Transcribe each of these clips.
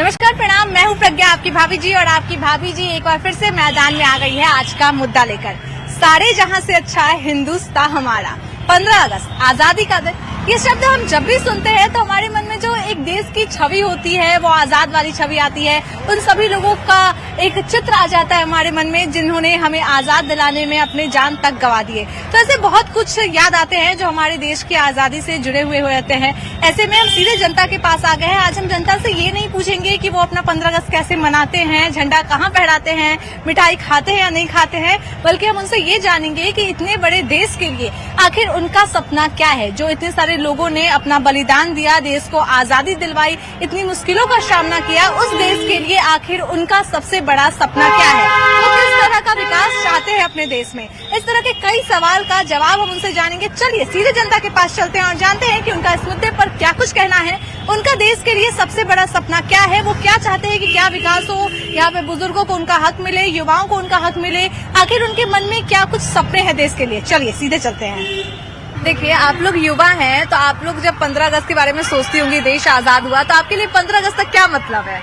नमस्कार, प्रणाम। मैं हूं प्रज्ञा, आपकी भाभी जी, और आपकी भाभी जी एक बार फिर से मैदान में आ गई है आज का मुद्दा लेकर। सारे जहां से अच्छा है हिंदुस्तान हमारा। 15 अगस्त आजादी का दिन, ये शब्द हम जब भी सुनते हैं तो हमारे मन में जो एक देश की छवि होती है, वो आजाद वाली छवि आती है। उन सभी लोगों का एक चित्र आ जाता है हमारे मन में जिन्होंने हमें आजाद दिलाने में अपने जान तक गंवा दिए। तो ऐसे बहुत कुछ याद आते हैं जो हमारे देश की आजादी से जुड़े हुए रहते हैं। ऐसे में हम सीधे जनता के पास आ गए हैं। आज हम जनता से ये नहीं पूछेंगे कि वो अपना 15 अगस्त कैसे मनाते हैं, झंडा कहाँ फहराते हैं, मिठाई खाते हैं या नहीं खाते हैं, बल्कि हम उनसे ये जानेंगे कि इतने बड़े देश के लिए आखिर उनका सपना क्या है। जो इतने सारे लोगों ने अपना बलिदान दिया, देश को आजादी दिलवाई, इतनी मुश्किलों का सामना किया, उस देश के लिए आखिर उनका सबसे बड़ा सपना क्या है, वो किस तरह का विकास चाहते हैं अपने देश में। इस तरह के कई सवाल का जवाब हम उनसे जानेंगे। चलिए सीधे जनता के पास चलते हैं और जानते हैं कि उनका इस मुद्दे पर क्या कुछ कहना है। उनका देश के लिए सबसे बड़ा सपना क्या है, वो क्या चाहते हैं कि क्या विकास हो, यहाँ पे बुजुर्गों को उनका हक मिले, युवाओं को उनका हक मिले। आखिर उनके मन में क्या कुछ सपने हैं देश के लिए। चलिए सीधे चलते हैं। देखिए, आप लोग युवा हैं, तो आप लोग जब 15 अगस्त के बारे में सोचती होंगी, देश आजाद हुआ, तो आपके लिए 15 अगस्त का क्या मतलब है?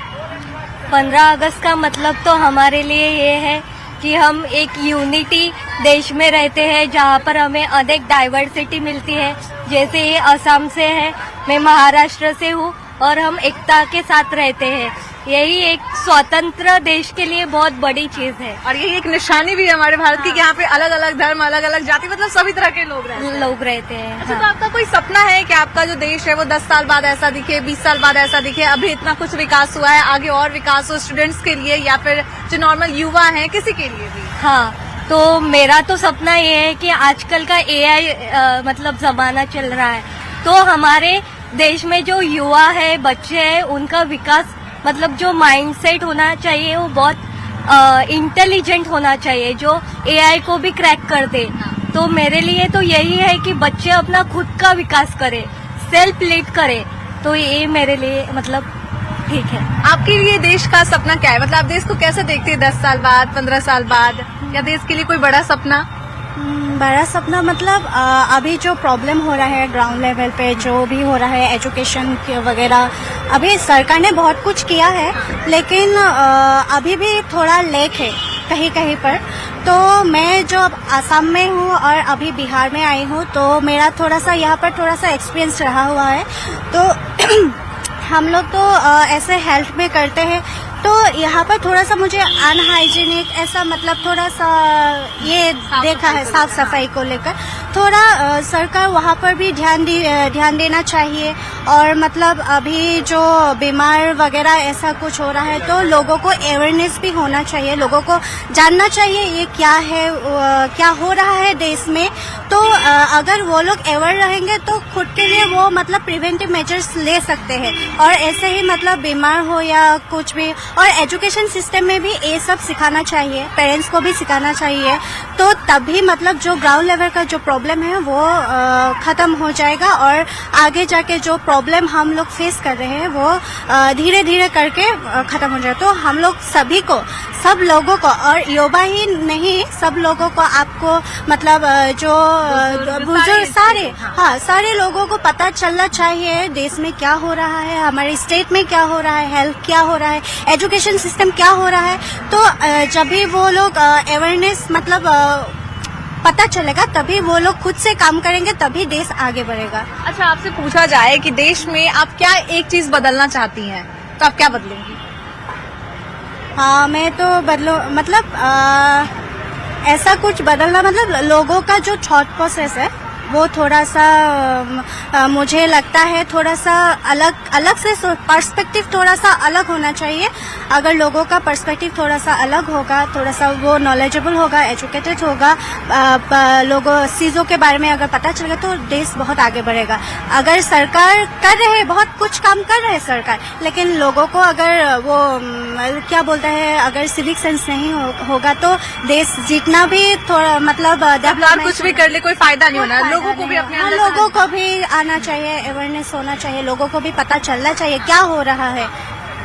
15 अगस्त का मतलब तो हमारे लिए ये है कि हम एक यूनिटी देश में रहते हैं, जहाँ पर हमें अनेक डाइवर्सिटी मिलती है। जैसे ये असम से है, मैं महाराष्ट्र से हूँ, और हम एकता के साथ रहते हैं। यही एक स्वतंत्र देश के लिए बहुत बड़ी चीज है, और यही एक निशानी भी है हमारे भारत की कि यहाँ पे अलग अलग धर्म, अलग अलग जाति, मतलब सभी तरह के लोग रहते हैं। अच्छा, तो आपका कोई सपना है कि आपका जो देश है वो 10 साल बाद ऐसा दिखे, 20 साल बाद ऐसा दिखे? अभी इतना कुछ विकास हुआ है, आगे और विकास हो स्टूडेंट्स के लिए या फिर जो नॉर्मल युवा है, किसी के लिए भी? हाँ, तो मेरा तो सपना ये है कि आजकल का AI मतलब जमाना चल रहा है, तो हमारे देश में जो युवा है, बच्चे हैं, उनका विकास मतलब जो माइंडसेट होना चाहिए वो बहुत इंटेलिजेंट होना चाहिए, जो AI को भी क्रैक कर दे। तो मेरे लिए तो यही है कि बच्चे अपना खुद का विकास करें, सेल्फ लीड करें। तो ये मेरे लिए मतलब ठीक है। आपके लिए देश का सपना क्या है? मतलब आप देश को कैसे देखते हैं 10 साल बाद, 15 साल बाद, या देश के लिए कोई बड़ा सपना? बड़ा सपना मतलब अभी जो प्रॉब्लम हो रहा है ग्राउंड लेवल पे, जो भी हो रहा है एजुकेशन वगैरह, अभी सरकार ने बहुत कुछ किया है, लेकिन अभी भी थोड़ा लेक है कहीं कहीं पर। तो मैं जो अब आसाम में हूँ और अभी बिहार में आई हूँ, तो मेरा थोड़ा सा यहाँ पर थोड़ा सा एक्सपीरियंस रहा हुआ है। तो हम लोग तो ऐसे हेल्थ में करते हैं, तो यहाँ पर थोड़ा सा मुझे अनहाइजीनिक ऐसा मतलब थोड़ा सा ये देखा है, साफ सफाई को लेकर थोड़ा सरकार वहाँ पर भी ध्यान देना चाहिए। और मतलब अभी जो बीमार वगैरह ऐसा कुछ हो रहा है, तो लोगों को अवेयरनेस भी होना चाहिए, लोगों को जानना चाहिए ये क्या है, क्या हो रहा है देश में। तो अगर वो लोग अवेयर रहेंगे तो खुद के लिए वो मतलब प्रिवेंटिव मेजर्स ले सकते हैं। और ऐसे ही मतलब बीमार हो या कुछ भी, और एजुकेशन सिस्टम में भी ये सब सिखाना चाहिए, पेरेंट्स को भी सिखाना चाहिए। तो तभी मतलब जो ग्राउंड लेवल का जो प्रॉब्लम है वो खत्म हो जाएगा, और आगे जाके जो प्रॉब्लम हम लोग फेस कर रहे हैं वो धीरे धीरे करके खत्म हो जाएगा। तो हम लोग सभी को, सब लोगों को, और युवा ही नहीं, सब लोगों को, आपको मतलब जो बुजुर्ग सारे लोगों को पता चलना चाहिए देश में क्या हो रहा है, हमारे स्टेट में क्या हो रहा है, हेल्थ क्या हो रहा है, एजुकेशन सिस्टम क्या हो रहा है। तो जब भी वो लोग अवेयरनेस मतलब पता चलेगा, तभी वो लोग खुद से काम करेंगे, तभी देश आगे बढ़ेगा। अच्छा, आपसे पूछा जाए कि देश में आप क्या एक चीज बदलना चाहती हैं, तो आप क्या बदलेंगी? हाँ, मैं तो मतलब ऐसा कुछ बदलना मतलब लोगों का जो थॉट प्रोसेस है वो थोड़ा सा मुझे लगता है थोड़ा सा अलग से पर्सपेक्टिव थोड़ा सा अलग होना चाहिए। अगर लोगों का पर्सपेक्टिव थोड़ा सा अलग होगा, थोड़ा सा वो नॉलेजेबल होगा, एजुकेटेड होगा, लोगों चीज़ों के बारे में अगर पता चलेगा, तो देश बहुत आगे बढ़ेगा। अगर सरकार कर रहे हैं, बहुत कुछ काम कर रहे हैं सरकार, लेकिन लोगों को अगर वो क्या बोलता है, अगर सिविक सेंस नहीं होगा, तो देश जितना भी थोड़ा मतलब कुछ भी कर ले कोई फायदा नहीं होना। लोगों को भी लोगों को भी आना चाहिए, अवेयरनेस होना चाहिए, लोगों को भी पता चलना चाहिए क्या हो रहा है।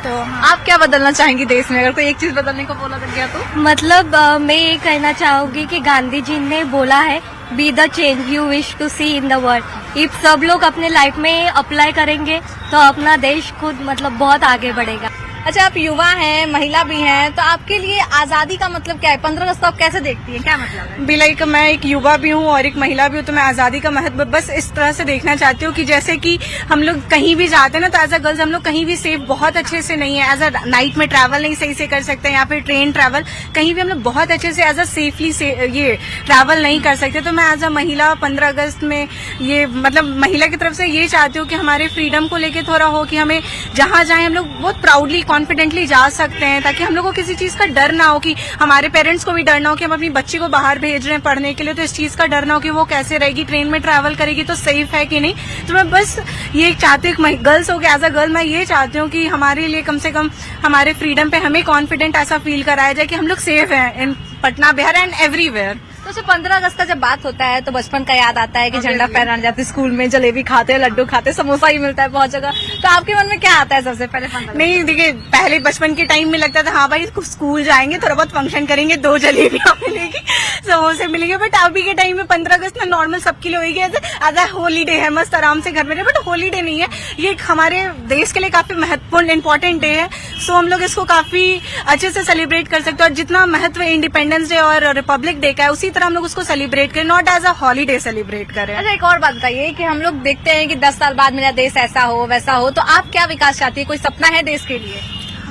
तो आप क्या बदलना चाहेंगी देश में, अगर कोई एक चीज बदलने को बोला गया तो? मतलब मैं ये कहना चाहूंगी कि गांधी जी ने बोला है, be the change you wish to see in the world. If सब लोग अपने लाइफ में अप्लाई करेंगे तो अपना देश खुद मतलब बहुत आगे बढ़ेगा। अच्छा, आप युवा हैं, महिला भी हैं, तो आपके लिए आजादी का मतलब क्या है? 15 अगस्त को आप कैसे देखती हैं, क्या मतलब है? भी लाइक मैं एक युवा भी हूँ और एक महिला भी हूँ, तो मैं आजादी का महत्व बस इस तरह से देखना चाहती हूँ कि जैसे कि हम लोग कहीं भी जाते हैं ना, तो एज अ गर्ल्स हम लोग कहीं भी सेफ बहुत अच्छे से नहीं है। एज अ नाइट में ट्रैवल नहीं सही से कर सकते हैं, या फिर ट्रेन ट्रैवल कहीं भी हम लोग बहुत अच्छे से एज अ सेफली से ये ट्रैवल नहीं कर सकते। तो मैं एज अ महिला 15 अगस्त में ये मतलब महिला की तरफ से ये चाहती हूँ कि हमारे फ्रीडम को लेके थोड़ा हो, कि हमें जहाँ जाए हम लोग बहुत प्राउडली कॉन्फिडेंटली जा सकते हैं, ताकि हम लोग को किसी चीज का डर ना हो, कि हमारे पेरेंट्स को भी डर ना हो कि हम अपनी बच्ची को बाहर भेज रहे हैं पढ़ने के लिए, तो इस चीज का डर ना हो कि वो कैसे रहेगी, ट्रेन में ट्रैवल करेगी तो सेफ है कि नहीं। तो मैं बस ये चाहती हूँ, गर्ल्स हो गया एज अ गर्ल मैं ये चाहती हूँ कि हमारे लिए कम से कम हमारे फ्रीडम पे हमें कॉन्फिडेंट ऐसा फील कराया जाए कि हम लोग सेफ हैं इन पटना बिहार एंड एवरीवेयर। तो जब 15 अगस्त का जब बात होता है तो बचपन का याद आता है कि झंडा फहराने जाते, स्कूल में जलेबी खाते, लड्डू खाते, समोसा ही मिलता है बहुत जगह। तो आपके मन में क्या आता है सबसे पहले 15 अगस्त? नहीं देखिए, पहले बचपन के टाइम में लगता था हाँ भाई स्कूल जाएंगे, थोड़ा बहुत फंक्शन करेंगे, 2 जलेबियां मिलेगी, समोसे मिलेंगे। बट अभी के टाइम में 15 अगस्त ना नॉर्मल सबके लिए होगी, एज अ हॉलीडे है, मस्त आराम से घर में रहे। बट हॉलीडे नहीं है, ये एक हमारे देश के लिए काफी महत्वपूर्ण इंपॉर्टेंट डे है। सो हम लोग इसको काफी अच्छे से सेलिब्रेट कर सकते हैं, और जितना महत्व इंडिपेंडेंस डे और रिपब्लिक डे का है उसी तरह हम लोग उसको सेलिब्रेट करें, not as a holiday celebrate करें। अच्छा, एक और बात बताइए कि हम लोग देखते हैं कि 10 साल बाद मेरा देश ऐसा हो वैसा हो, तो आप क्या विकास चाहती है? कोई सपना है देश के लिए?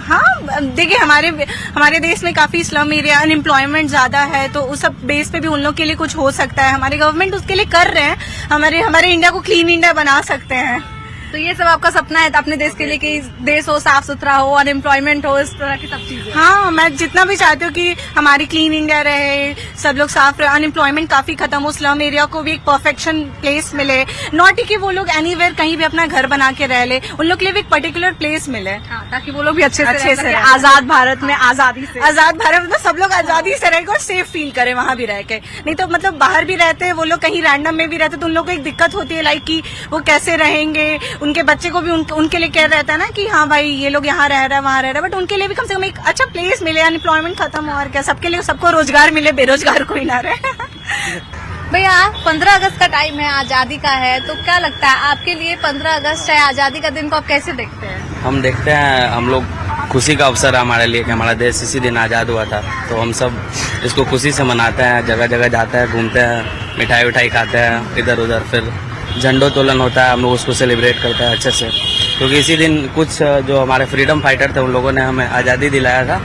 हाँ देखिए, हमारे देश में काफी स्लम एरिया, अनएम्प्लॉयमेंट ज्यादा है, तो उस सब बेस पे भी उन लोग के लिए कुछ हो सकता है। हमारे गवर्नमेंट उसके लिए कर रहे हैं, हमारे इंडिया को क्लीन इंडिया बना सकते हैं। तो ये सब आपका सपना है अपने देश के लिए कि देश हो साफ सुथरा हो, अनएम्प्लॉयमेंट हो, इस तरह की सब चीजें? हाँ, मैं जितना भी चाहती हूँ कि हमारी क्लीन इंडिया रहे, सब लोग साफ रहे, अनएम्प्लॉयमेंट काफी खत्म हो, स्लम एरिया को भी एक परफेक्शन प्लेस मिले, नॉट कि वो लोग एनीवेयर कहीं भी अपना घर बना के रह ले, उन लोग के लिए भी एक पर्टिकुलर प्लेस मिले। हाँ, ताकि वो लोग भी अच्छे अच्छे से से रह रह सकें, आजाद भारत में आजादी से। आजाद भारत में सब लोग आजादी से रहेंगे और सेफ फील करें वहां भी रह के। नहीं तो मतलब बाहर भी रहते हैं वो लोग, कहीं रैंडम में भी रहते, तो उन लोग को एक दिक्कत होती है लाइक कि वो कैसे रहेंगे, उनके बच्चे को भी उनके लिए क्या रहता है ना कि हाँ भाई ये लोग यहाँ रह रहा है वहाँ रह रहा है, बट उनके लिए भी कम से कम एक अच्छा प्लेस मिले, अनएम्प्लॉयमेंट खत्म हो, और क्या सबके लिए सबको रोजगार मिले, बेरोजगार कोई ना रहे। भैया 15 अगस्त का टाइम है, आजादी का है, तो क्या लगता है आपके लिए 15 अगस्त चाहे आजादी का दिन को आप कैसे देखते हैं? हम देखते हैं, हम लोग खुशी का अवसर है हमारे लिए कि हमारा देश इसी दिन आज़ाद हुआ था, तो हम सब इसको खुशी से मनाते हैं, जगह जगह जाते हैं, घूमते हैं, मिठाई उठाई खाते हैं इधर उधर, फिर झंडोत्तोलन होता है, हम लोग उसको सेलिब्रेट करते हैं अच्छे से, क्योंकि इसी दिन कुछ जो हमारे फ्रीडम फाइटर थे उन लोगों ने हमें आज़ादी दिलाया था,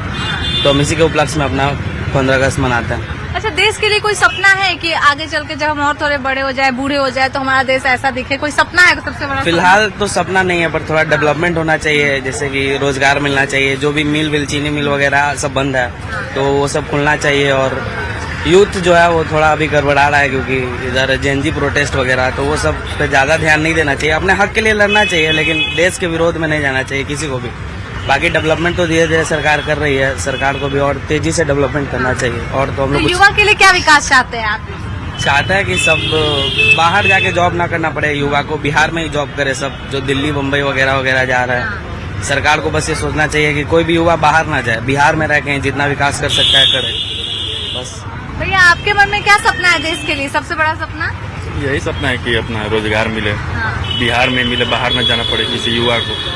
तो हम इसी के उपलक्ष्य में अपना 15 अगस्त मनाते हैं। अच्छा, देश के लिए कोई सपना है कि आगे चल के जब हम और थोड़े बड़े हो जाए, बूढ़े हो जाए, तो हमारा देश ऐसा दिखे? कोई सपना है सबसे बड़ा? फिलहाल तो सपना नहीं है, पर थोड़ा डेवलपमेंट होना चाहिए, जैसे कि रोजगार मिलना चाहिए, जो भी मिल चीनी मिल वगैरह सब बंद है, तो वो सब खुलना चाहिए। और यूथ जो है वो थोड़ा अभी गड़बड़ा रहा है, क्योंकि इधर जेनजी प्रोटेस्ट वगैरह, तो वो सब पे ज्यादा ध्यान नहीं देना चाहिए। अपने हक के लिए लड़ना चाहिए, लेकिन देश के विरोध में नहीं जाना चाहिए किसी को भी। बाकी डेवलपमेंट तो धीरे धीरे सरकार कर रही है, सरकार को भी और तेजी से डेवलपमेंट करना चाहिए। और तो हम लोग युवा के लिए क्या विकास चाहते हैं आप? चाहते हैं कि सब बाहर जाके जॉब ना करना पड़े, युवा को बिहार में ही जॉब करे, सब जो दिल्ली मुंबई वगैरह वगैरह जा रहा है। सरकार को बस ये सोचना चाहिए कि कोई भी युवा बाहर ना जाए, बिहार में रह के जितना विकास कर सकता है करे, बस। भैया आपके मन में क्या सपना है देश के लिए, सबसे बड़ा सपना? यही सपना है कि अपना रोजगार मिले, बिहार में मिले, बाहर न जाना पड़े किसी युवा को।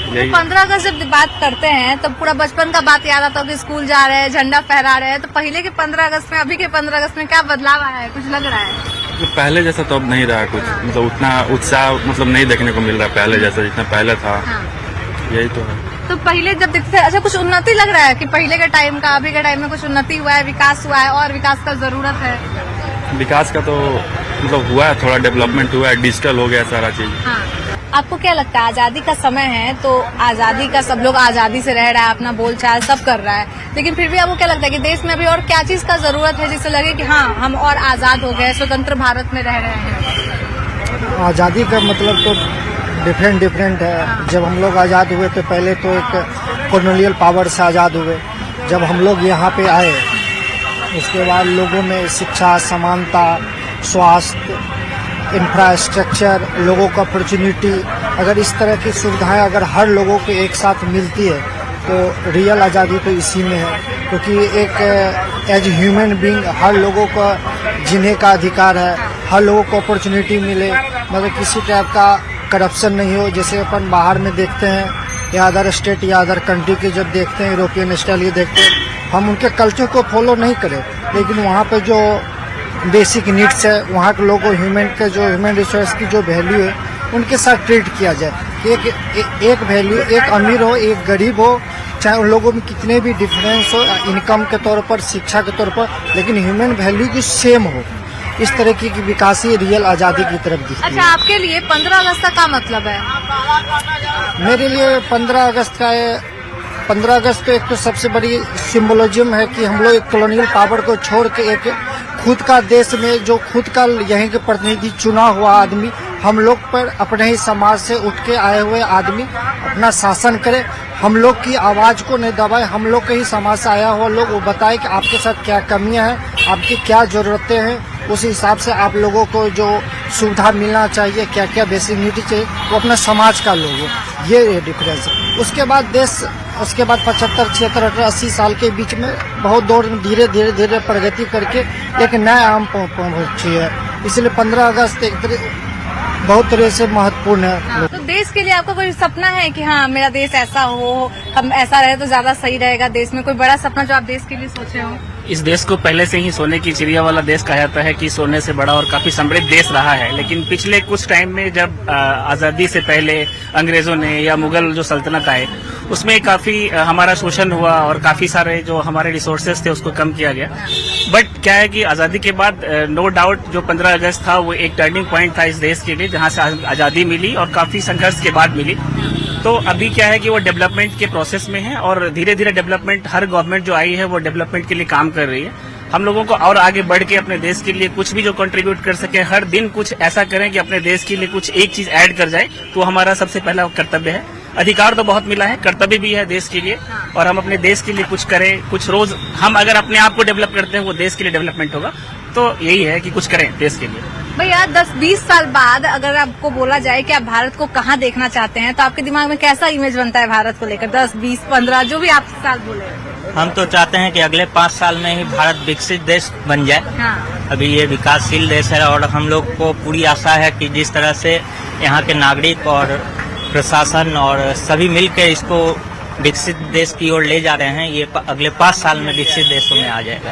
यही 15 अगस्त जब बात करते हैं तो पूरा बचपन का बात याद आता है कि स्कूल जा रहे हैं, झंडा फहरा रहे हैं, तो पहले के 15 अगस्त में अभी के 15 अगस्त में क्या बदलाव आया है, कुछ लग रहा है? तो पहले जैसा तो अब नहीं रहा कुछ, मतलब उतना उत्साह मतलब नहीं देखने को मिल रहा पहले जैसा, जितना पहले था। यही तो है। तो पहले जब देखते थे, अच्छा कुछ उन्नति लग रहा है कि पहले के टाइम का अभी के टाइम में कुछ उन्नति हुआ है, विकास हुआ है, और विकास का जरूरत है? विकास का तो मतलब हुआ है, थोड़ा डेवलपमेंट हुआ है, डिजिटल हो गया सारा चीज। आपको क्या लगता है आजादी का समय है, तो आजादी का सब लोग आजादी से रह रहा है, अपना बोलचाल सब कर रहा है, लेकिन फिर भी आपको क्या लगता है कि देश में अभी और क्या चीज का जरूरत है जिससे लगे कि हाँ हम और आजाद हो गए, स्वतंत्र भारत में रह रहे हैं? आज़ादी का मतलब तो डिफरेंट है। जब हम लोग आज़ाद हुए तो पहले तो एक कॉलोनियल पावर से आज़ाद हुए, जब हम लोग यहाँ पे आए उसके बाद लोगों में शिक्षा, समानता, स्वास्थ्य, इंफ्रास्ट्रक्चर, लोगों को अपॉर्चुनिटी, अगर इस तरह की सुविधाएं अगर हर लोगों को एक साथ मिलती है तो रियल आज़ादी तो इसी में है। क्योंकि एक एज ह्यूमन बीइंग हर लोगों को जीने का अधिकार है, हर लोगों को अपॉर्चुनिटी मिले, मतलब किसी टाइप का करप्शन नहीं हो। जैसे अपन बाहर में देखते हैं या अदर स्टेट या अदर कंट्री के जब देखते हैं, यूरोपियन स्टाइल ये देखते हैं, हम उनके कल्चर को फॉलो नहीं करें, लेकिन वहाँ पे जो बेसिक नीड्स है, वहाँ के लोगों को ह्यूमन रिसोर्स की जो वैल्यू है उनके साथ ट्रीट किया जाए। एक वैल्यू, एक अमीर हो एक गरीब हो, चाहे उन लोगों में कितने भी डिफरेंस हो इनकम के तौर पर, शिक्षा के तौर पर, लेकिन ह्यूमन वैल्यू की सेम हो। इस तरह की विकास ही रियल आज़ादी की तरफ दिखती अच्छा, है। आपके लिए 15 अगस्त का क्या मतलब है? मेरे लिए 15 अगस्त तो एक तो सबसे बड़ी सिंबोलिज्म है कि हम लोग एक कॉलोनियल पावर को छोड़ के एक खुद का देश में जो खुद का यहीं के प्रतिनिधि चुना हुआ आदमी, हम लोग पर अपने ही समाज से उठ के आए हुए आदमी अपना शासन करे, हम लोग की आवाज को नहीं दबाए, हम लोग के ही समाज से आया हुआ लोग वो बताए कि आपके साथ क्या कमियां हैं, आपकी क्या जरूरतें हैं, उस हिसाब से आप लोगों को जो सुविधा मिलना चाहिए, क्या क्या बेसिक नीड चाहिए, वो अपना समाज का लोग हो। ये डिफरेंस है। उसके बाद 75, 76, 18, 80 साल के बीच में बहुत दौर धीरे प्रगति करके एक नया आम पहुंची है। इसलिए 15 अगस्त एक बहुत तरह से महत्वपूर्ण है। तो देश के लिए आपका कोई सपना है कि हाँ मेरा देश ऐसा हो, हम ऐसा रहे तो ज्यादा सही रहेगा? देश में कोई बड़ा सपना जो आप देश के लिए सोचे हो? इस देश को पहले से ही सोने की चिड़िया वाला देश कहा जाता है कि सोने से बड़ा और काफी समृद्ध देश रहा है। लेकिन पिछले कुछ टाइम में जब आजादी से पहले अंग्रेजों ने या मुगल जो सल्तनत आए उसमें काफी हमारा शोषण हुआ और काफी सारे जो हमारे रिसोर्सेज थे उसको कम किया गया। बट क्या है कि आजादी के बाद नो डाउट जो 15 अगस्त था वो एक टर्निंग पॉइंट था इस देश के लिए, जहां से आजादी मिली और काफी संघर्ष के बाद मिली। तो अभी क्या है कि वो डेवलपमेंट के प्रोसेस में है और धीरे धीरे डेवलपमेंट, हर गवर्नमेंट जो आई है वो डेवलपमेंट के लिए काम कर रही है। हम लोगों को और आगे बढ़ के अपने देश के लिए कुछ भी जो कंट्रीब्यूट कर सके, हर दिन कुछ ऐसा करें कि अपने देश के लिए कुछ एक चीज ऐड कर जाए, तो हमारा सबसे पहला कर्तव्य है। अधिकार तो बहुत मिला है, कर्तव्य भी है देश के लिए, और हम अपने देश के लिए कुछ करें। कुछ रोज हम अगर अपने आप को डेवलप करते हैं वो देश के लिए डेवलपमेंट होगा। तो यही है कि कुछ करें देश के लिए। भैया 10-20 साल बाद अगर आपको बोला जाए कि आप भारत को कहाँ देखना चाहते हैं, तो आपके दिमाग में कैसा इमेज बनता है भारत को लेकर? 10, 20, 15 जो भी आप साल बोले। हम तो चाहते हैं कि अगले 5 साल में ही भारत विकसित देश बन जाए। हाँ। अभी ये विकासशील देश है और हम लोग को पूरी आशा है कि जिस तरह से यहाँ के नागरिक और प्रशासन और सभी मिलकर इसको विकसित देश की ओर ले जा रहे हैं, ये अगले 5 साल में विकसित देशों में आ जाएगा।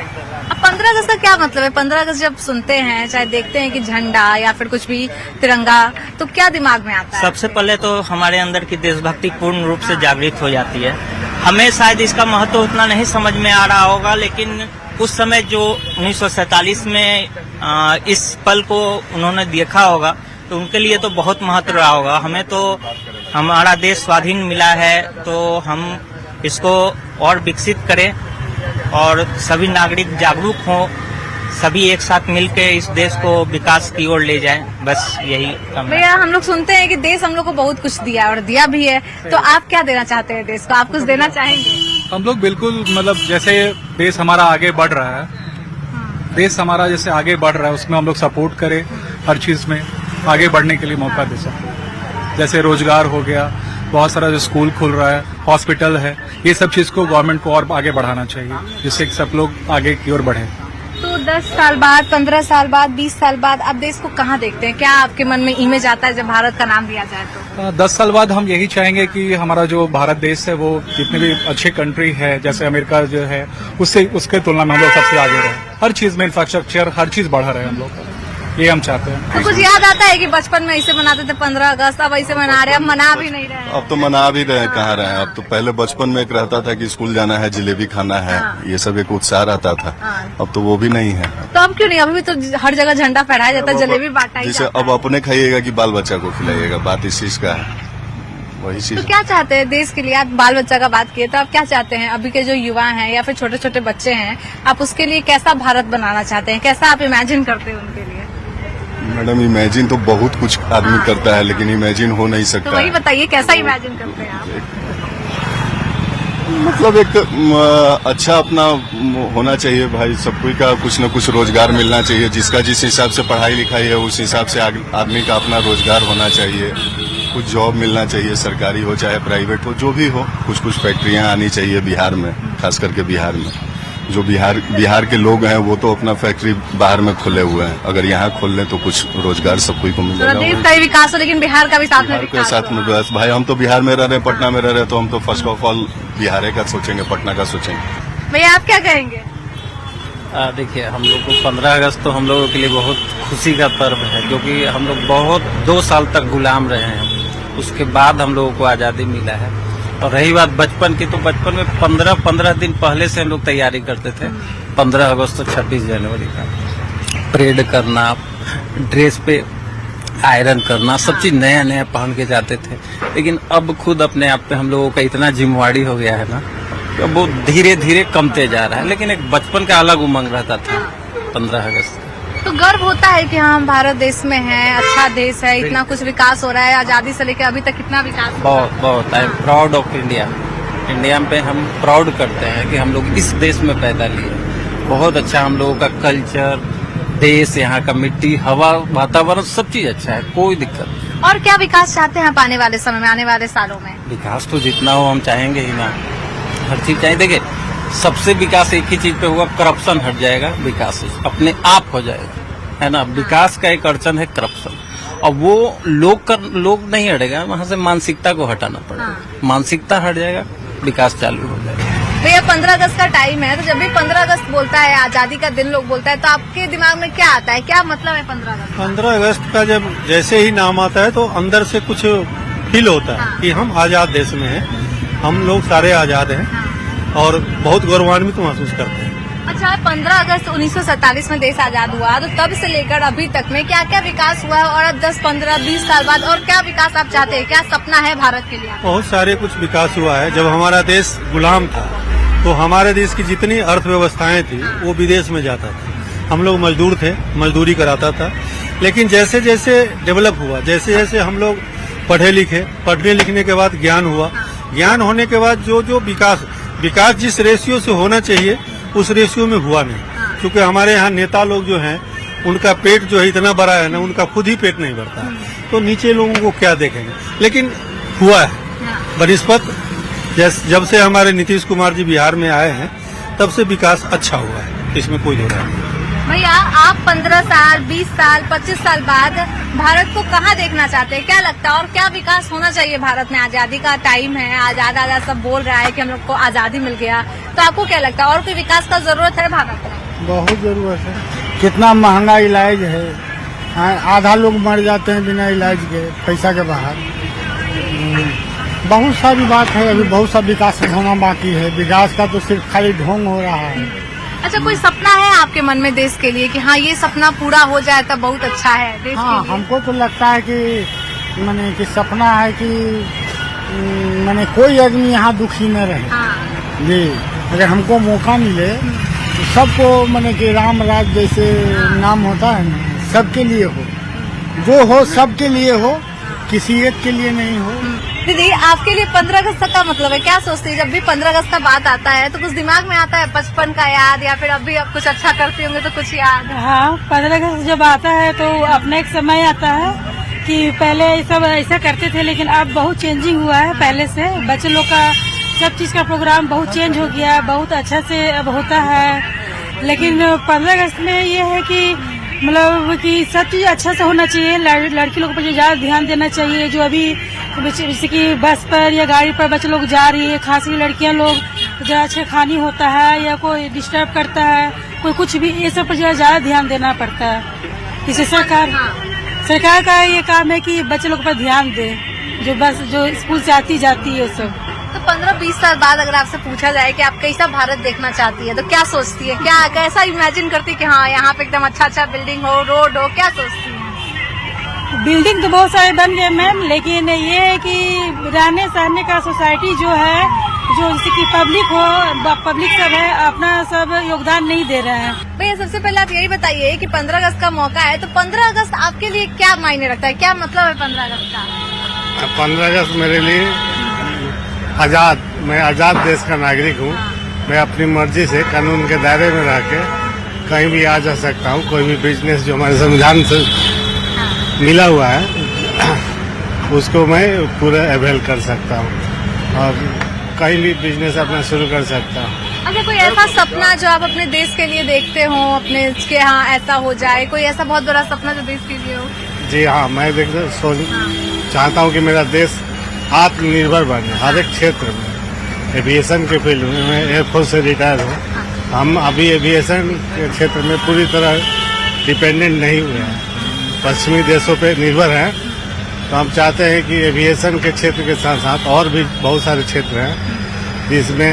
अब 15 अगस्त का क्या मतलब है? 15 अगस्त जब सुनते हैं, चाहे देखते हैं कि झंडा या फिर कुछ भी तिरंगा, तो क्या दिमाग में आता है? सबसे पहले तो हमारे अंदर की देशभक्ति पूर्ण रूप से जागृत हो जाती है। हमें शायद इसका महत्व उतना नहीं समझ में आ रहा होगा, लेकिन उस समय जो 1947 में इस पल को उन्होंने देखा होगा तो उनके लिए तो बहुत महत्व रहा होगा। हमें तो हमारा देश स्वाधीन मिला है तो हम इसको और विकसित करें और सभी नागरिक जागरूक हों, सभी एक साथ मिलकर इस देश को विकास की ओर ले जाएं। बस यही काम है। भैया हम लोग सुनते हैं कि देश हम लोग को बहुत कुछ दिया और दिया भी है, तो आप क्या देना चाहते हैं देश को? आप कुछ देना चाहेंगे? हम लोग बिल्कुल, मतलब जैसे देश हमारा आगे बढ़ रहा है, देश हमारा जैसे आगे बढ़ रहा है उसमें हम लोग सपोर्ट करें, हर चीज में आगे बढ़ने के लिए मौका दे सकते हैं। जैसे रोजगार हो गया, बहुत सारा जो स्कूल खुल रहा है, हॉस्पिटल है, ये सब चीज को गवर्नमेंट को और आगे बढ़ाना चाहिए जिससे कि सब लोग आगे की ओर बढ़े। तो 10 साल बाद, 15 साल बाद, 20 साल बाद आप देश को कहाँ देखते हैं? क्या आपके मन में इमेज आता है जब भारत का नाम लिया जाए तो? 10 साल बाद हम यही चाहेंगे कि हमारा जो भारत देश है वो जितने भी अच्छे कंट्री है, जैसे अमेरिका जो है, उसके तुलना में हम लोग सबसे आगे रहे। हर चीज में इंफ्रास्ट्रक्चर, हर चीज बढ़ा रहे हम लोग, ये हम चाहते हैं। तो कुछ याद आता है कि बचपन में ऐसे मनाते थे 15 अगस्त, अब ऐसे मना रहे हैं, अब मना भी नहीं रहे हैं? अब तो मना भी रहे, कहाँ रहे हैं। अब तो पहले बचपन में एक रहता था कि स्कूल जाना है, जलेबी खाना है, ये सब एक उत्साह रहता था। अब तो वो भी नहीं है। तो अब क्यों नहीं? अभी भी तो हर जगह झंडा फहराया जाता है, जलेबी बांटा ही जैसे जाता अब है। अपने खाइएगा कि बाल बच्चा को खिलाइएगा, बात इस चीज का है, वही तो चीज। क्या चाहते हैं देश के लिए? आप बाल बच्चा का बात किए, तो आप क्या चाहते हैं अभी के जो युवा हैं या फिर छोटे छोटे बच्चे हैं, आप उसके लिए कैसा भारत बनाना चाहते हैं? कैसा आप इमेजिन करते हैं उनके लिए? मैडम इमेजिन तो बहुत कुछ आदमी करता है, लेकिन इमेजिन हो नहीं तो सकता वही है। बताइए कैसा इमेजिन करते हैं आप? मतलब एक अच्छा अपना होना चाहिए भाई, सब कोई का कुछ न कुछ रोजगार मिलना चाहिए। जिसका जिस हिसाब से पढ़ाई लिखाई है उस हिसाब से आदमी का अपना रोजगार होना चाहिए। कुछ जॉब मिलना चाहिए, सरकारी हो चाहे प्राइवेट हो, जो भी हो। कुछ फैक्ट्रियां आनी चाहिए बिहार में, खास करके बिहार में। जो बिहार के लोग हैं वो तो अपना फैक्ट्री बाहर में खोले हुए हैं, अगर यहाँ खोल लें तो कुछ रोजगार सबको को पूरा देश मिलेगा। का ही विकास हो, लेकिन बिहार का भी साथ में बिहार के विकास साथ हो। में बस भाई, हम तो बिहार में रह रहे हैं, पटना में रह रहे हैं, तो हम तो फर्स्ट ऑफ ऑल बिहार का सोचेंगे, पटना का सोचेंगे। भैया आप क्या कहेंगे? देखिए, हम लोग को 15 अगस्त तो हम लोगों के लिए बहुत खुशी का पर्व है, क्योंकि हम लोग बहुत 2 साल तक गुलाम रहे हैं, उसके बाद हम लोगों को आज़ादी मिला है। और रही बात बचपन की, तो बचपन में 15 दिन पहले से हम लोग तैयारी करते थे। 15 अगस्त और 26 जनवरी का परेड करना, ड्रेस पे आयरन करना, सब चीज नया नया पहन के जाते थे। लेकिन अब खुद अपने आप पे हम लोगों का इतना जिम्मेवारी हो गया है ना, तो वो धीरे धीरे कमते जा रहा है। लेकिन एक बचपन का अलग उमंग रहता था 15 अगस्त। तो गर्व होता है कि हाँ हम भारत देश में हैं, अच्छा देश है, इतना कुछ विकास हो रहा है, आजादी से लेकर अभी तक कितना विकास हुआ है। बहुत I am proud of India. India पे हम प्राउड करते हैं कि हम लोग इस देश में पैदा लिए। बहुत अच्छा हम लोगों का कल्चर, देश, यहाँ का मिट्टी, हवा, वातावरण, सब चीज अच्छा है, कोई दिक्कत नहीं। और क्या विकास चाहते हैं आप आने वाले समय में, आने वाले सालों में? विकास तो जितना हो हम चाहेंगे ही ना, हर चीज चाहिए। देखिए, सबसे विकास एक ही चीज पे होगा, करप्शन हट जाएगा, विकास अपने आप हो जाएगा, है ना। विकास का एक अड़चन है करप्शन, और वो लोग नहीं हटेगा, वहाँ से मानसिकता को हटाना पड़ेगा। मानसिकता हट जाएगा, विकास चालू हो जाएगा। भैया 15 अगस्त का टाइम है, तो जब भी 15 अगस्त बोलता है, आजादी का दिन लोग बोलता है, तो आपके दिमाग में क्या आता है, क्या मतलब है 15 अगस्त? 15 अगस्त का जब जैसे ही नाम आता है तो अंदर से कुछ फील होता है कि हम आजाद देश में हैं, हम लोग सारे आजाद हैं और बहुत गौरवान्वित महसूस करते हैं। अच्छा, 15 अगस्त 1947 में देश आजाद हुआ, तो तब से लेकर अभी तक में क्या क्या विकास हुआ है, और अब 10, 15, 20 साल बाद और क्या विकास आप चाहते हैं, क्या सपना है भारत के लिए? बहुत सारे कुछ विकास हुआ है। जब हमारा देश गुलाम था तो हमारे देश की जितनी अर्थव्यवस्थाएं थी वो विदेश में जाता था, हम लोग मजदूर थे, मजदूरी कराता था। लेकिन जैसे जैसे डेवलप हुआ, जैसे जैसे हम लोग पढ़े लिखने के बाद ज्ञान हुआ, ज्ञान होने के बाद जो विकास जिस रेशियो से होना चाहिए उस रेशियो में हुआ नहीं, क्योंकि हमारे यहाँ नेता लोग जो हैं उनका पेट जो है इतना बड़ा है ना, उनका खुद ही पेट नहीं भरता है, तो नीचे लोगों को क्या देखेंगे। लेकिन हुआ है बनिस्पत जब से हमारे नीतीश कुमार जी बिहार में आए हैं तब से विकास अच्छा हुआ है, इसमें कोई दो राय नहीं। भैया आप 15 साल, 20 साल, 25 साल बाद भारत को कहाँ देखना चाहते हैं, क्या लगता है, और क्या विकास होना चाहिए भारत में? आजादी का टाइम है, आजाद सब बोल रहा है कि हम लोग को आजादी मिल गया, तो आपको क्या लगता है, और कोई विकास का जरूरत है भारत में? बहुत जरूरत है। कितना महंगा इलाज है, आधा लोग मर जाते हैं बिना इलाज के, पैसा के बाहर। बहुत सारी बात है, अभी बहुत सा विकास होना बाकी है। विकास का तो सिर्फ खाली ढोंग हो रहा है। अच्छा, कोई सपना है आपके मन में देश के लिए कि हाँ ये सपना पूरा हो जाए तब बहुत अच्छा है देश हाँ, के लिए? हमको तो लगता है कि माने कि सपना है कि माने कोई आदमी यहाँ दुखी न रहे। हाँ। जी, अगर हमको मौका मिले तो सबको माने कि राम राज जैसे नाम होता है ना, सबके लिए हो, जो हो सबके लिए हो, किसी एक के लिए नहीं हो। दीदी आपके लिए 15 अगस्त का क्या मतलब है, क्या सोचती है? जब भी 15 अगस्त का बात आता है तो कुछ दिमाग में आता है बचपन का याद, या फिर अभी आप कुछ अच्छा करते होंगे तो कुछ याद? हाँ, 15 अगस्त जब आता है तो अपना एक समय आता है कि पहले सब ऐसा करते थे, लेकिन अब बहुत चेंजिंग हुआ है पहले से। बच्चे लोग का सब चीज का प्रोग्राम बहुत चेंज हो गया, बहुत अच्छा से अब होता है। लेकिन 15 अगस्त में ये है कि मतलब कि सब चीज अच्छा से होना चाहिए, लड़की लोगों पर ज्यादा ध्यान देना चाहिए। जो अभी जैसे कि बस पर या गाड़ी पर बच्चे लोग जा रही है, खास कर लड़कियां लोग, जरा छेड़खानी होता है या कोई डिस्टर्ब करता है, कोई कुछ भी, ये सब पर ज्यादा ध्यान देना पड़ता है। इसे सरकार का ये काम है कि बच्चे लोग पर ध्यान दे, जो स्कूल से आती जाती है सब। तो 15-20 साल बाद अगर आपसे पूछा जाए कि आप कैसा भारत देखना चाहती है, तो क्या सोचती है, क्या कैसा इमेजिन करती है कि हाँ यहाँ पे एकदम अच्छा बिल्डिंग हो, रोड हो, क्या सोचती है? बिल्डिंग तो बहुत सारे बन गए मैम, लेकिन ये है कि रहने सहने का सोसाइटी जो है, जो जैसे कि पब्लिक सब है, अपना सब योगदान नहीं दे रहे हैं। भैया सबसे पहले आप यही बताइए कि 15 अगस्त का मौका है, तो 15 अगस्त आपके लिए क्या मायने रखता है, क्या मतलब है 15 अगस्त का? 15 अगस्त मेरे लिए मैं आजाद देश का नागरिक हूँ। मैं अपनी मर्जी से कानून के दायरे में रह के कहीं भी आ जा सकता हूँ। कोई भी बिजनेस जो हमारे संविधान से मिला हुआ है उसको मैं पूरा अवेल कर सकता हूँ, और कहीं भी बिजनेस अपना शुरू कर सकता हूँ। अच्छा, कोई ऐसा सपना जो आप अपने देश के लिए देखते हो, अपने के यहाँ ऐसा हो जाए, कोई ऐसा बहुत बड़ा सपना जो देश के लिए हो? जी हाँ, मैं चाहता हूँ कि मेरा देश आत्मनिर्भर बने हर एक क्षेत्र में। एविएशन के फील्ड में मैं एयरफोर्स से रिटायर हूँ। हम अभी एविएशन के क्षेत्र में पूरी तरह डिपेंडेंट नहीं हुए हैं, पश्चिमी देशों पे निर्भर हैं। तो हम चाहते हैं कि एविएशन के क्षेत्र के साथ साथ और भी बहुत सारे क्षेत्र हैं जिसमें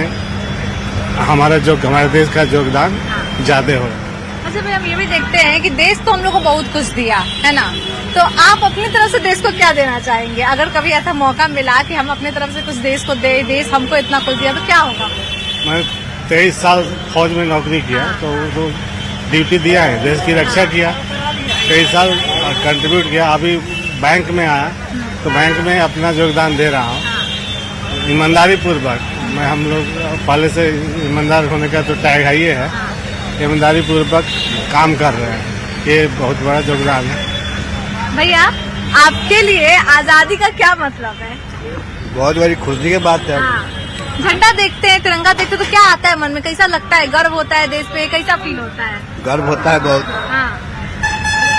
हमारे देश का योगदान ज्यादा हो। अच्छा भाई, हम ये भी देखते हैं कि देश तो हम लोग को बहुत कुछ दिया है ना, तो आप अपनी तरफ से देश को क्या देना चाहेंगे? अगर कभी ऐसा मौका मिला कि हम अपनी तरफ से कुछ देश को दे, देश हमको इतना कुछ दिया, तो क्या होगा? मैं 23 साल फौज में नौकरी किया, तो ड्यूटी दिया है, देश की रक्षा किया, 23 साल कंट्रीब्यूट किया। अभी बैंक में आया तो बैंक में अपना योगदान दे रहा हूँ ईमानदारी पूर्वक। मैं हम लोग पहले से ईमानदार होने का तो टैग है, ये है ईमानदारी पूर्वक काम कर रहे हैं, ये बहुत बड़ा योगदान है। भैया, आपके लिए आजादी का क्या मतलब है? बहुत बड़ी खुशी की बात है। झंडा देखते हैं, तिरंगा देखते हैं, तो क्या आता है मन में? कैसा लगता है? गर्व होता है देश पे? कैसा फील होता है? गर्व होता है बहुत। हाँ।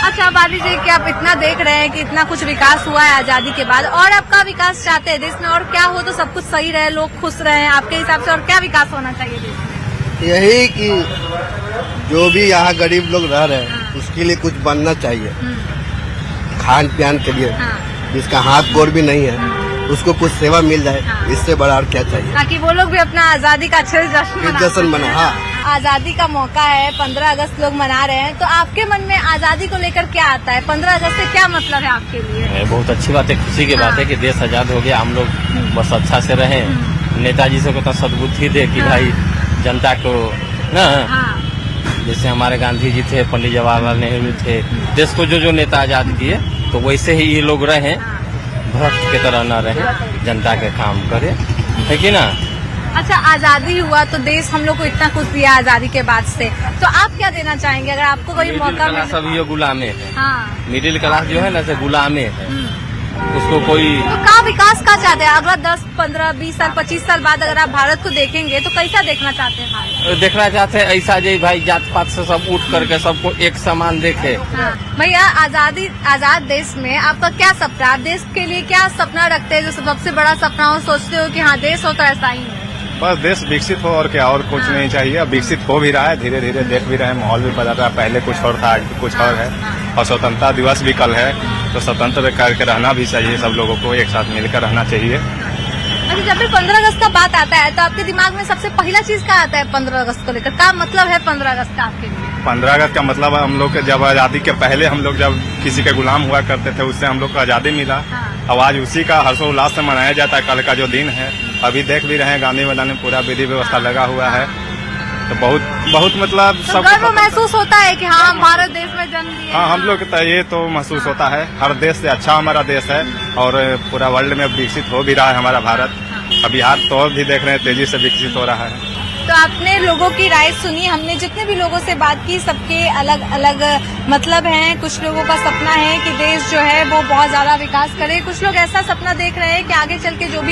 अच्छा, आप आदि जी कि आप इतना देख रहे हैं कि इतना कुछ विकास हुआ है आजादी के बाद, और आपका विकास चाहते हैं देश में, और क्या हो तो सब कुछ सही रहे, लोग खुश रहे, आपके हिसाब से और क्या विकास होना चाहिए देश में? यही कि जो भी यहाँ गरीब लोग रह रहे हैं उसके लिए कुछ बनना चाहिए, खान पान के लिए, जिसका हाथ गोड़ भी नहीं है उसको कुछ सेवा मिल जाए, इससे बड़ा और क्या चाहिए, ताकि वो लोग भी अपना आजादी का अच्छे से जश्न मना। हाँ, आजादी का मौका है, 15 अगस्त लोग मना रहे हैं, तो आपके मन में आजादी को लेकर क्या आता है? 15 अगस्त से क्या मतलब है आपके लिए? बहुत अच्छी बात है, खुशी की बात है कि देश आजाद हो गया, हम लोग बस अच्छा से रहे। नेताजी से को सद्बुद्धि दे कि भाई जनता को ना, जैसे हमारे गांधी जी थे, पंडित जवाहरलाल नेहरू थे, देश को जो नेता आजाद किए, तो वैसे ही ये लोग रहे, भ्रष्ट की तरह न रहे, जनता के काम करे, है कि ना? अच्छा, आजादी हुआ तो देश हम लोग को इतना कुछ दिया आजादी के बाद से, तो आप क्या देना चाहेंगे अगर आपको कोई मौका मिले? सब ये गुलामे है। हाँ। मिडिल क्लास जो है ना, से गुलामे है, उसको कोई तो का विकास का चाहते हैं? अगला 10, 15, 20 साल, 25 साल बाद अगर आप भारत को देखेंगे तो कैसा देखना चाहते हैं भारत? देखना चाहते हैं ऐसा जो भाई जात पात से सब उठ करके सबको एक समान देखे। भैया, आजाद देश में आपका क्या सपना? आप देश के लिए क्या सपना रखते हैं, जो सबसे बड़ा सपना हो? सोचते हो कि हाँ देश हो तो ऐसा ही है? बस देश विकसित हो और क्या, और कुछ नहीं चाहिए। अब विकसित हो भी रहा है, धीरे धीरे देख भी रहे हैं, माहौल भी बदल रहा है, पहले कुछ और था, आज कुछ और है। और स्वतंत्रता दिवस भी कल है, तो स्वतंत्र करके रहना भी चाहिए, सब लोगों को एक साथ मिलकर रहना चाहिए। अच्छा, जब भी 15 अगस्त का बात आता है तो आपके दिमाग में सबसे पहला चीज क्या आता है 15 अगस्त को लेकर? क्या मतलब है 15 अगस्त का आपके लिए? 15 अगस्त का मतलब हम लोग जब आजादी के पहले हम लोग जब किसी के गुलाम हुआ करते थे, उससे हम लोग को आजादी मिला। अब आज उसी का हर्षोल्लास से मनाया जाता है, कल का जो दिन है। अभी देख भी रहे हैं गांधी मैदान में पूरा विधि व्यवस्था लगा हुआ है, तो बहुत मतलब तो सब गर्व महसूस होता है कि हाँ हम भारत देश में जन्म लिए। हाँ, हम लोग ये तो महसूस होता है, हर देश से अच्छा हमारा देश है, और पूरा वर्ल्ड में विकसित हो भी रहा है हमारा भारत। अभी बिहार तो और भी देख रहे हैं तेजी से विकसित हो रहा है। तो आपने लोगों की राय सुनी, हमने जितने भी लोगों से बात की सबके अलग अलग मतलब हैं। कुछ लोगों का सपना है कि देश जो है वो बहुत ज्यादा विकास करे, कुछ लोग ऐसा सपना देख रहे हैं कि आगे चल के जो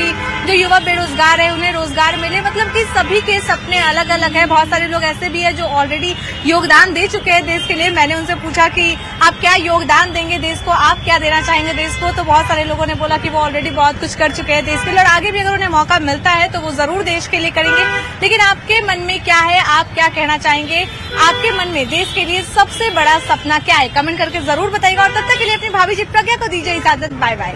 युवा बेरोजगार है उन्हें रोजगार मिले। मतलब कि सभी के सपने अलग अलग है। बहुत सारे लोग ऐसे भी है जो ऑलरेडी योगदान दे चुके हैं देश के लिए। मैंने उनसे पूछा कि आप क्या योगदान देंगे देश को, आप क्या देना चाहेंगे देश को, तो बहुत सारे लोगों ने बोला कि वो ऑलरेडी बहुत कुछ कर चुके हैं देश के लिए, और आगे भी अगर उन्हें मौका मिलता है तो वो जरूर देश के लिए करेंगे। लेकिन आपके मन में क्या है, आप क्या कहना चाहेंगे? आपके मन में देश के लिए सबसे बड़ा सपना क्या है? कमेंट करके जरूर बताइएगा। और तब तक के लिए अपनी भाभी जी प्रज्ञा को दीजिए इजाजत। Bye bye.